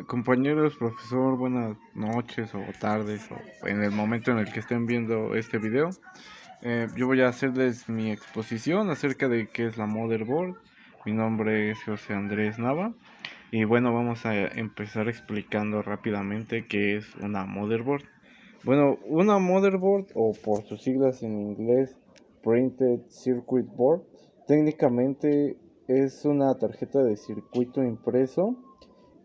Compañeros, profesor, buenas noches o tardes o en el momento en el que estén viendo este video. Yo voy a hacerles mi exposición acerca de qué es la motherboard. Mi nombre es José Andrés Nava y bueno, vamos a empezar explicando rápidamente qué es una motherboard. Bueno, una motherboard, o por sus siglas en inglés Printed Circuit Board, técnicamente es una tarjeta de circuito impreso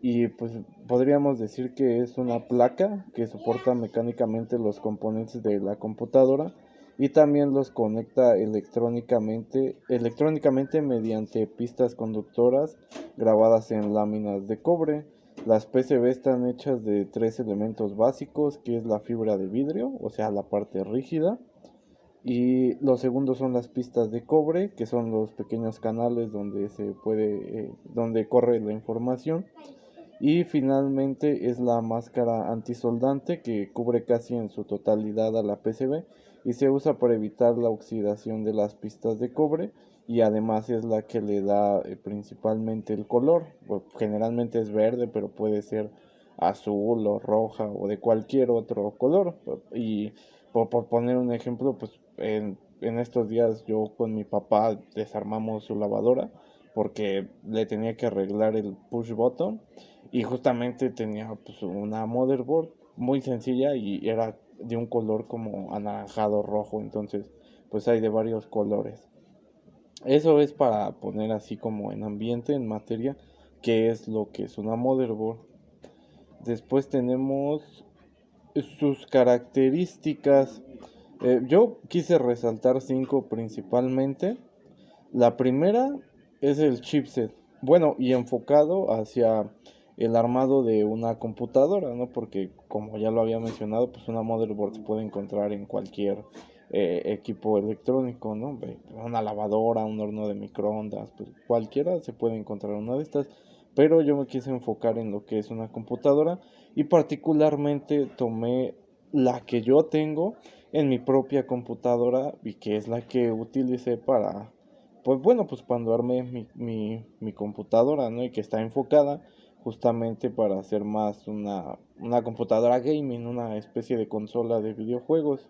y pues podríamos decir que es una placa que soporta mecánicamente los componentes de la computadora y también los conecta electrónicamente mediante pistas conductoras grabadas en láminas de cobre. Las PCB están hechas de tres elementos básicos, que es la fibra de vidrio, o sea, la parte rígida, y los segundos son las pistas de cobre, que son los pequeños canales donde donde corre la información. Y finalmente es la máscara antisoldante que cubre casi en su totalidad a la PCB y se usa para evitar la oxidación de las pistas de cobre, y además es la que le da principalmente el color. Generalmente es verde, pero puede ser azul o roja o de cualquier otro color. Y por poner un ejemplo, pues en estos días yo con mi papá desarmamos su lavadora porque le tenía que arreglar el push button y justamente tenía pues una motherboard muy sencilla y era de un color como anaranjado rojo, entonces pues hay de varios colores. Eso es para poner así como en ambiente, en materia, qué es lo que es una motherboard. Después tenemos sus características. Yo quise resaltar cinco principalmente. La primera es el chipset. Bueno, y enfocado hacia el armado de una computadora, ¿no? Porque como ya lo había mencionado, pues una motherboard se puede encontrar en cualquier equipo electrónico, ¿no? Una lavadora, un horno de microondas, pues cualquiera se puede encontrar una de estas. Pero yo me quise enfocar en lo que es una computadora y particularmente tomé la que yo tengo en mi propia computadora y que es la que utilicé para, pues bueno, pues cuando armé mi computadora, ¿no? Y que está enfocada justamente para hacer más una computadora gaming, una especie de consola de videojuegos.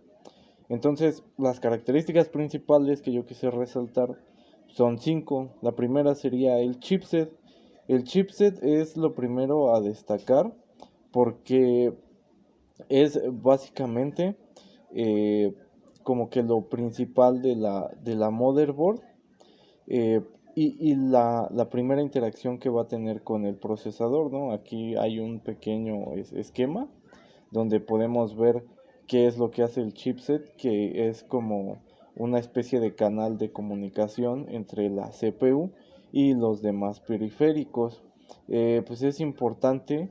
Entonces, las características principales que yo quise resaltar son cinco. La primera sería el chipset. El chipset es lo primero a destacar porque es básicamente eh, como que lo principal de la motherboard, eh, y la primera interacción que va a tener con el procesador, ¿no? Aquí hay un pequeño esquema donde podemos ver qué es lo que hace el chipset, que es como una especie de canal de comunicación entre la CPU y los demás periféricos. Pues es importante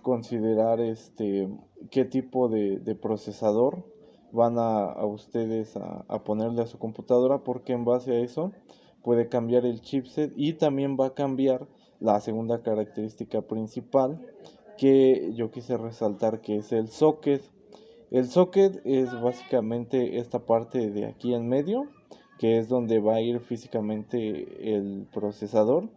considerar qué tipo de procesador van a ustedes a ponerle a su computadora, porque en base a eso puede cambiar el chipset y también va a cambiar la segunda característica principal que yo quise resaltar, que es el socket. El socket es básicamente esta parte de aquí en medio, que es donde va a ir físicamente el procesador.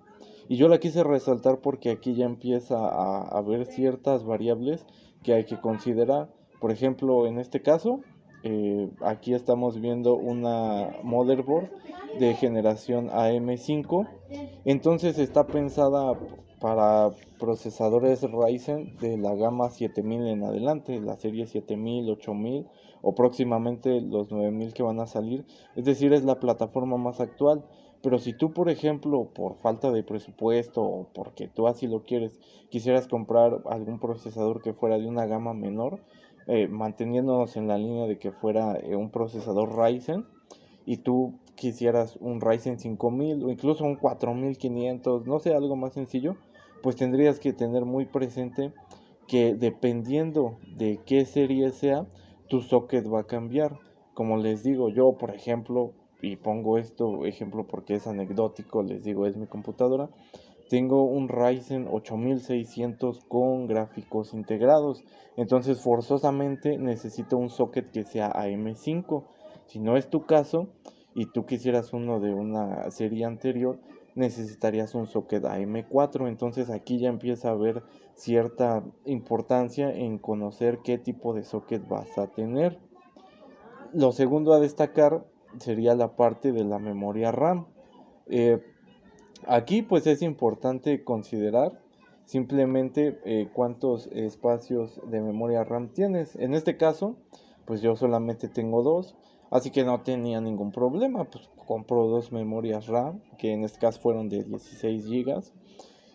Y yo la quise resaltar porque aquí ya empieza a haber ciertas variables que hay que considerar. Por ejemplo, en este caso, aquí estamos viendo una motherboard de generación AM5. Entonces está pensada para procesadores Ryzen de la gama 7000 en adelante, la serie 7000, 8000 o próximamente los 9000 que van a salir. Es decir, es la plataforma más actual. Pero si tú, por ejemplo, por falta de presupuesto o porque tú así lo quieres, quisieras comprar algún procesador que fuera de una gama menor, manteniéndonos en la línea de que fuera un procesador Ryzen, y tú quisieras un Ryzen 5000 o incluso un 4500, no sé, algo más sencillo, pues tendrías que tener muy presente que dependiendo de qué serie sea, tu socket va a cambiar. Como les digo, yo por ejemplo, y pongo esto ejemplo porque es anecdótico, les digo, es mi computadora, tengo un Ryzen 8600 con gráficos integrados, entonces forzosamente necesito un socket que sea AM5. Si no es tu caso y tú quisieras uno de una serie anterior, necesitarías un socket AM4. Entonces aquí ya empieza a haber cierta importancia en conocer qué tipo de socket vas a tener. Lo segundo a destacar sería la parte de la memoria RAM. Eh, Aquí pues es importante considerar simplemente cuántos espacios de memoria RAM tienes. En este caso, pues yo solamente tengo dos, así que no tenía ningún problema. Pues compro dos memorias RAM, que en este caso fueron de 16 gigas,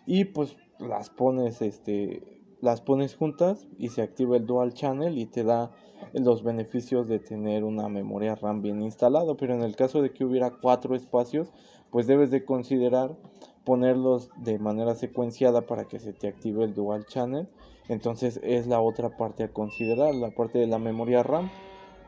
y pues las pones juntas y se activa el dual channel y te da los beneficios de tener una memoria RAM bien instalada. Pero en el caso de que hubiera cuatro espacios, pues debes de considerar ponerlos de manera secuenciada para que se te active el dual channel. Entonces es la otra parte a considerar, la parte de la memoria RAM.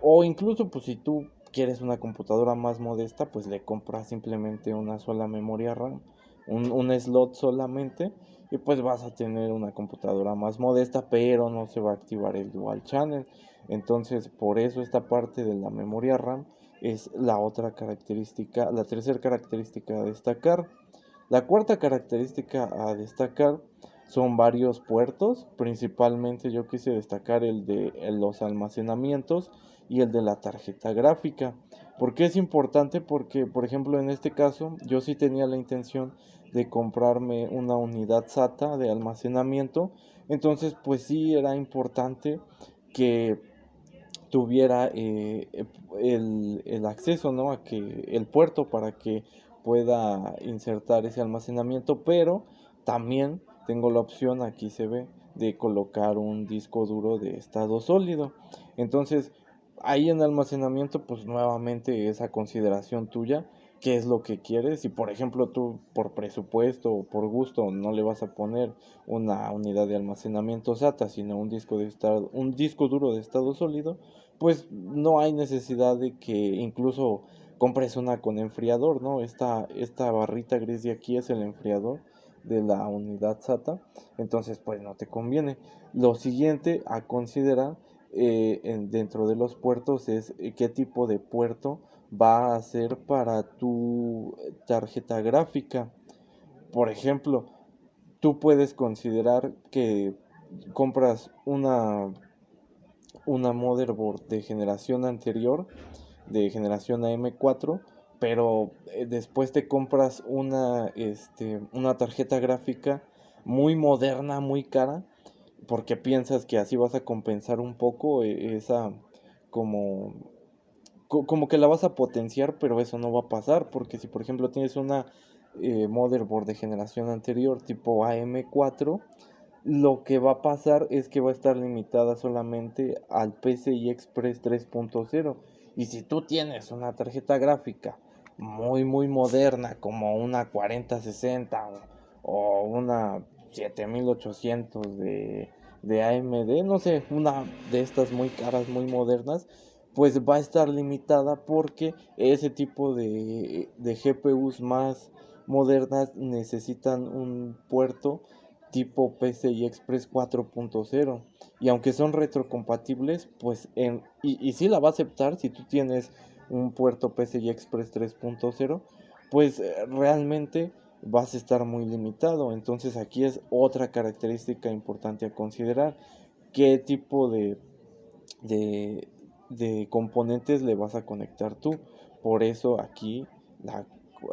O incluso pues si tú quieres una computadora más modesta, pues le compras simplemente una sola memoria RAM, un slot solamente, y pues vas a tener una computadora más modesta, pero no se va a activar el dual channel. Entonces por eso esta parte de la memoria RAM es la otra característica, la tercera característica a destacar. La cuarta característica a destacar son varios puertos. Principalmente yo quise destacar el de los almacenamientos y el de la tarjeta gráfica. ¿Por qué es importante? Porque, por ejemplo, en este caso, yo sí tenía la intención de comprarme una unidad SATA de almacenamiento. Entonces, pues sí era importante que tuviera el acceso, ¿no? A que el puerto para que pueda insertar ese almacenamiento, pero también tengo la opción, aquí se ve, de colocar un disco duro de estado sólido. Entonces, ahí en almacenamiento, pues nuevamente esa consideración tuya, qué es lo que quieres. Si por ejemplo tú por presupuesto o por gusto no le vas a poner una unidad de almacenamiento SATA, sino un disco duro de estado sólido, pues no hay necesidad de que incluso compres una con enfriador, ¿no? Esta barrita gris de aquí es el enfriador de la unidad SATA, entonces pues no te conviene. Lo siguiente a considerar dentro de los puertos es qué tipo de puerto va a ser para tu tarjeta gráfica. Por ejemplo, tú puedes considerar que compras una motherboard de generación anterior, de generación AM4, pero después te compras una tarjeta gráfica muy moderna, muy cara, porque piensas que así vas a compensar un poco esa como como que la vas a potenciar, pero eso no va a pasar, porque si por ejemplo tienes una motherboard de generación anterior tipo AM4, lo que va a pasar es que va a estar limitada solamente al PCI Express 3.0. Y si tú tienes una tarjeta gráfica muy moderna, como una 4060 o una 7800 de AMD, no sé, una de estas muy caras, muy modernas, pues va a estar limitada porque ese tipo de GPUs más modernas necesitan un puerto tipo PCI Express 4.0, y aunque son retrocompatibles, pues y sí la va a aceptar si tú tienes un puerto PCI Express 3.0, pues realmente vas a estar muy limitado. Entonces aquí es otra característica importante a considerar, qué tipo de, de componentes le vas a conectar tú. Por eso aquí la,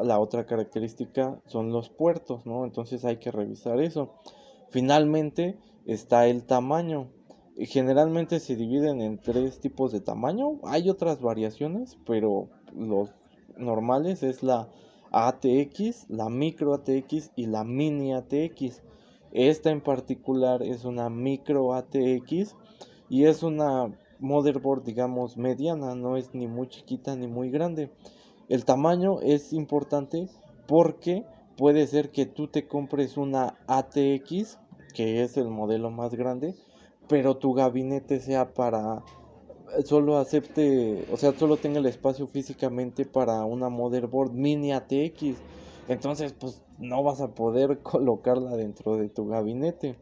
la otra característica son los puertos, ¿no? Entonces hay que revisar eso. Finalmente está el tamaño. Generalmente se dividen en tres tipos de tamaño. Hay otras variaciones, pero los normales es la ATX, la micro ATX y la mini ATX. Esta en particular es una micro ATX y es una motherboard, digamos, mediana, no es ni muy chiquita ni muy grande. El tamaño es importante porque puede ser que tú te compres una ATX, que es el modelo más grande, pero tu gabinete sea para solo acepte, o sea, solo tenga el espacio físicamente para una motherboard mini ATX. Entonces, pues no vas a poder colocarla dentro de tu gabinete.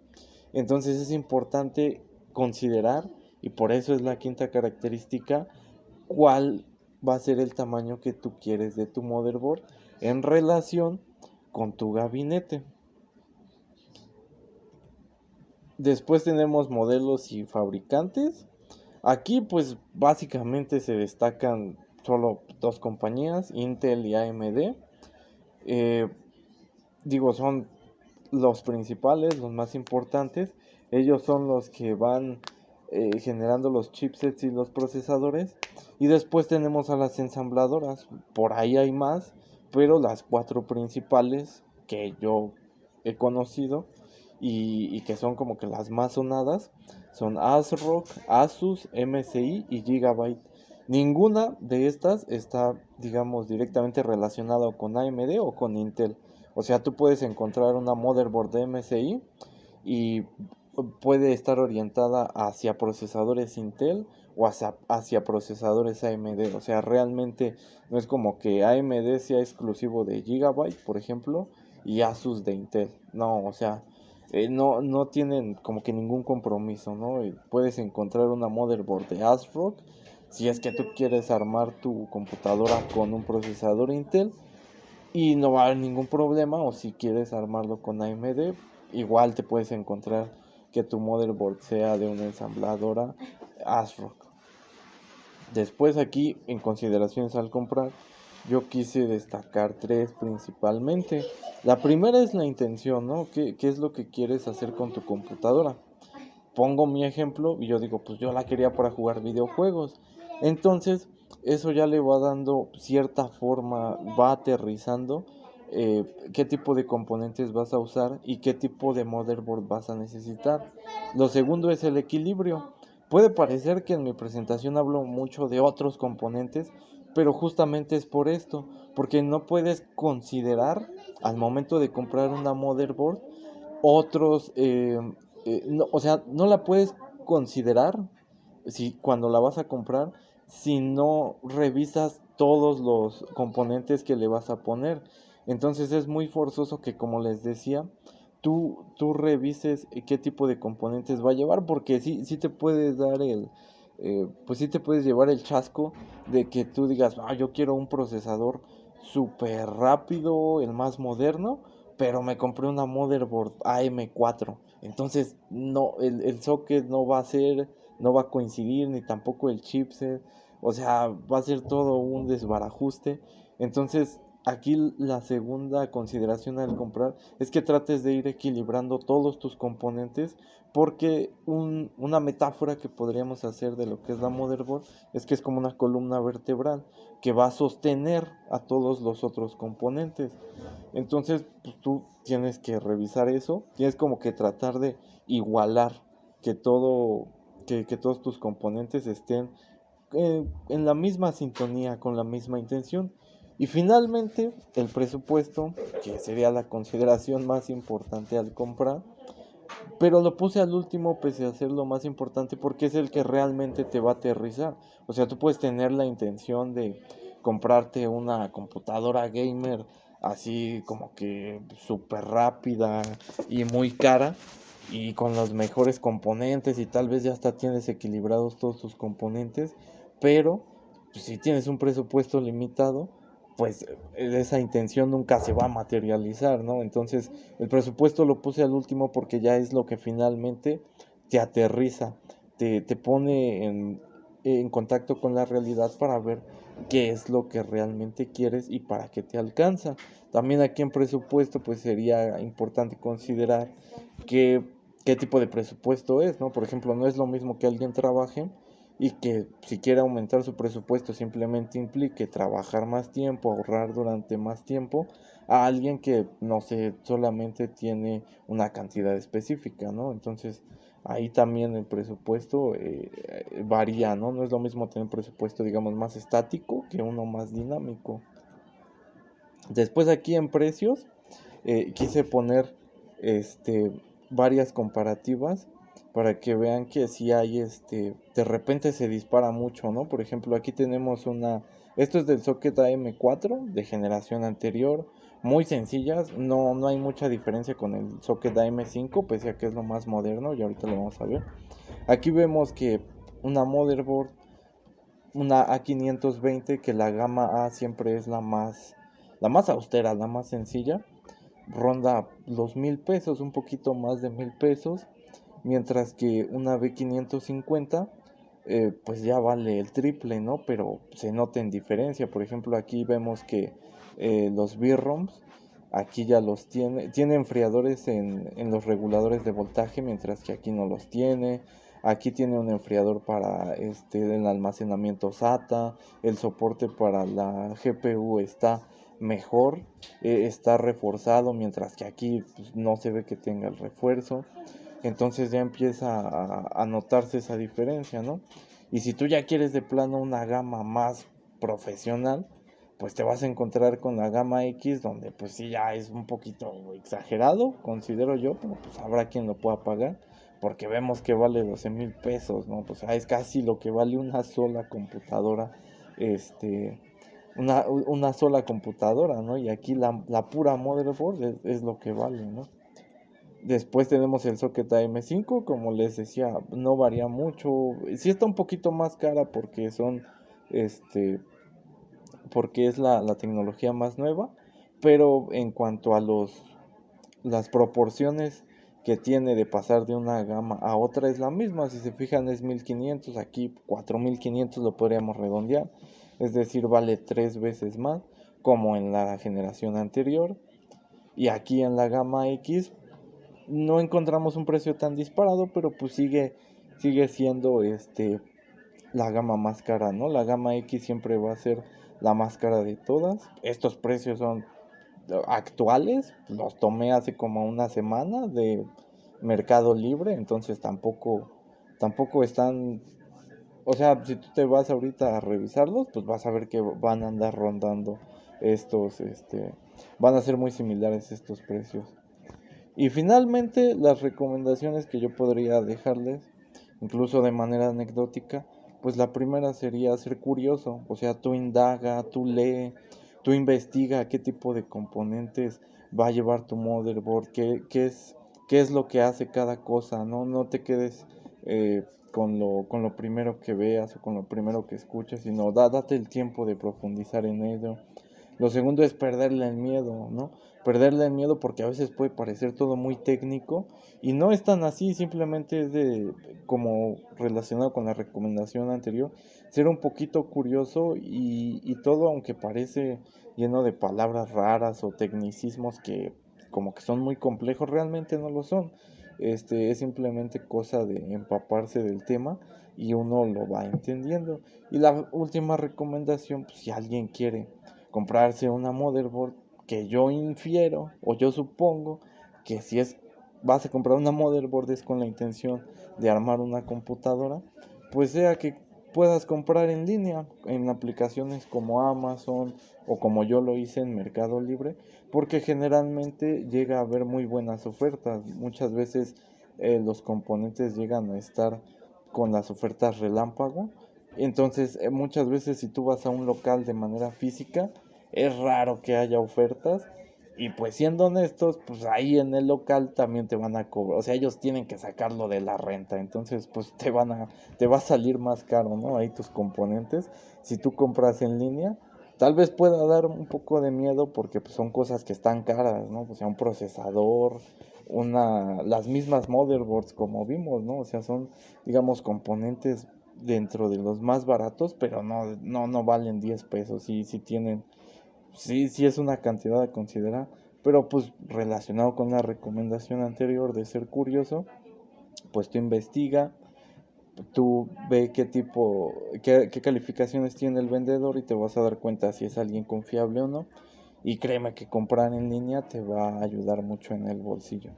Entonces es importante considerar, y por eso es la quinta característica, cuál va a ser el tamaño que tú quieres de tu motherboard en relación con tu gabinete. Después tenemos modelos y fabricantes. Aquí pues básicamente se destacan solo dos compañías, Intel y AMD. Eh, son los principales, los más importantes. Ellos son los que van generando los chipsets y los procesadores. Y después tenemos a las ensambladoras. Por ahí hay más, pero las cuatro principales que yo he conocido y que son como que las más sonadas son ASRock, Asus, MSI y Gigabyte. Ninguna de estas está, digamos, directamente relacionada con AMD o con Intel. O sea, tú puedes encontrar una motherboard de MSI y puede estar orientada hacia procesadores Intel o hacia procesadores AMD. O sea, realmente no es como que AMD sea exclusivo de Gigabyte, por ejemplo, y Asus de Intel. No, o sea, no tienen como que ningún compromiso, ¿no? Y puedes encontrar una motherboard de ASRock si es que tú quieres armar tu computadora con un procesador Intel y no va a haber ningún problema. O si quieres armarlo con AMD, igual te puedes encontrar que tu motherboard sea de una ensambladora ASRock. Después aquí, en consideraciones al comprar, yo quise destacar tres principalmente. La primera es la intención, ¿no? ¿Qué es lo que quieres hacer con tu computadora? Pongo mi ejemplo y yo digo, pues yo la quería para jugar videojuegos. Entonces, eso ya le va dando cierta forma, va aterrizando qué tipo de componentes vas a usar y qué tipo de motherboard vas a necesitar. Lo segundo es el equilibrio. Puede parecer que en mi presentación hablo mucho de otros componentes, pero justamente es por esto, porque no puedes considerar al momento de comprar una motherboard otros, no, o sea, no la puedes considerar si cuando la vas a comprar si no revisas todos los componentes que le vas a poner. Entonces es muy forzoso que, como les decía, tú revises qué tipo de componentes va a llevar, porque sí te puedes dar pues sí te puedes llevar el chasco de que tú digas, yo quiero un procesador súper rápido, el más moderno, pero me compré una motherboard AM4. Entonces, no, el socket no va a coincidir, ni tampoco el chipset. O sea, va a ser todo un desbarajuste. Entonces, aquí la segunda consideración al comprar es que trates de ir equilibrando todos tus componentes, porque una metáfora que podríamos hacer de lo que es la motherboard es que es como una columna vertebral que va a sostener a todos los otros componentes. Entonces, pues tú tienes que revisar eso, tienes como que tratar de igualar que que todos tus componentes estén en la misma sintonía, con la misma intención. Y finalmente, el presupuesto, que sería la consideración más importante al comprar, pero lo puse al último pese a ser lo más importante porque es el que realmente te va a aterrizar. O sea, tú puedes tener la intención de comprarte una computadora gamer así como que súper rápida y muy cara y con los mejores componentes, y tal vez ya hasta tienes equilibrados todos tus componentes, pero pues, si tienes un presupuesto limitado, pues esa intención nunca se va a materializar, ¿no? Entonces el presupuesto lo puse al último porque ya es lo que finalmente te aterriza, te pone en contacto con la realidad para ver qué es lo que realmente quieres y para qué te alcanza. También aquí en presupuesto pues sería importante considerar qué tipo de presupuesto es, ¿no? Por ejemplo, no es lo mismo que alguien trabaje y que si quiere aumentar su presupuesto simplemente implique trabajar más tiempo, ahorrar durante más tiempo, a alguien que, no sé, solamente tiene una cantidad específica, ¿no? Entonces, ahí también el presupuesto varía, ¿no? No es lo mismo tener un presupuesto, digamos, más estático que uno más dinámico. Después aquí en precios, quise poner este, varias comparativas para que vean que si hay, de repente se dispara mucho, ¿no? Por ejemplo, aquí tenemos esto es del socket AM4 de generación anterior, muy sencillas, no hay mucha diferencia con el socket AM5, pese a que es lo más moderno y ahorita lo vamos a ver. Aquí vemos que una motherboard, una A520, que la gama A siempre es la más austera, la más sencilla, ronda los 1,000 pesos, un poquito más de 1,000 pesos, mientras que una B550 pues ya vale el triple, ¿no? Pero se nota en diferencia. Por ejemplo, aquí vemos que los VROMs aquí ya los tiene enfriadores en los reguladores de voltaje, mientras que aquí no los tiene. Aquí tiene un enfriador para el almacenamiento SATA, el soporte para la GPU está mejor, está reforzado, mientras que aquí pues, no se ve que tenga el refuerzo. Entonces ya empieza a notarse esa diferencia, ¿no? Y si tú ya quieres de plano una gama más profesional, pues te vas a encontrar con la gama X, donde pues sí ya es un poquito exagerado, considero yo, pero pues habrá quien lo pueda pagar, porque vemos que vale 12,000 pesos, ¿no? Pues es casi lo que vale una sola computadora, este, una sola computadora, ¿no? Y aquí la pura motherboard es lo que vale, ¿no? Después tenemos el socket AM5, como les decía, no varía mucho. Sí está un poquito más cara porque este, porque es la tecnología más nueva, pero en cuanto a las proporciones que tiene de pasar de una gama a otra es la misma. Si se fijan es 1,500, aquí 4,500 lo podríamos redondear, es decir, vale 3 veces más, como en la generación anterior. Y aquí en la gama X no encontramos un precio tan disparado, pero pues sigue siendo la gama más cara, ¿no? La gama X siempre va a ser la más cara de todas. Estos precios son actuales, los tomé hace como una semana de Mercado Libre, entonces tampoco están, o sea, si tú te vas ahorita a revisarlos, pues vas a ver que van a andar rondando estos, van a ser muy similares estos precios. Y finalmente, las recomendaciones que yo podría dejarles, incluso de manera anecdótica, pues la primera sería ser curioso, o sea, tú indaga, tú lee, tú investiga qué tipo de componentes va a llevar tu motherboard, qué es lo que hace cada cosa, ¿no? No te quedes con lo primero que veas o con lo primero que escuches, sino date el tiempo de profundizar en ello. Lo segundo es perderle el miedo, ¿no? Perderle el miedo porque a veces puede parecer todo muy técnico y no es tan así, simplemente es como relacionado con la recomendación anterior, ser un poquito curioso y todo aunque parece lleno de palabras raras o tecnicismos que como que son muy complejos, realmente no lo son. Es simplemente cosa de empaparse del tema y uno lo va entendiendo. Y la última recomendación, pues si alguien quiere comprarse una motherboard, que yo infiero o yo supongo que si vas a comprar una motherboard es con la intención de armar una computadora, pues sea que puedas comprar en línea en aplicaciones como Amazon o como yo lo hice en Mercado Libre, porque generalmente llega a haber muy buenas ofertas. Muchas veces los componentes llegan a estar con las ofertas relámpago. Entonces, muchas veces si tú vas a un local de manera física, es raro que haya ofertas. Y pues siendo honestos, pues ahí en el local también te van a cobrar. O sea, ellos tienen que sacarlo de la renta. Entonces, pues te va a salir más caro, ¿no? Ahí tus componentes. Si tú compras en línea, tal vez pueda dar un poco de miedo porque pues, son cosas que están caras, ¿no? O sea, un procesador, las mismas motherboards como vimos, ¿no? O sea, son, digamos, componentes dentro de los más baratos, pero no valen 10 pesos, sí tienen, sí es una cantidad a considerar, pero pues relacionado con la recomendación anterior de ser curioso, pues tú investiga, tú ve qué calificaciones tiene el vendedor y te vas a dar cuenta si es alguien confiable o no, y créeme que comprar en línea te va a ayudar mucho en el bolsillo.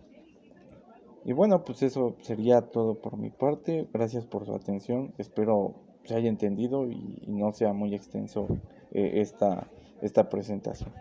Y bueno, pues eso sería todo por mi parte. Gracias por su atención. Espero se haya entendido y no sea muy extenso esta presentación.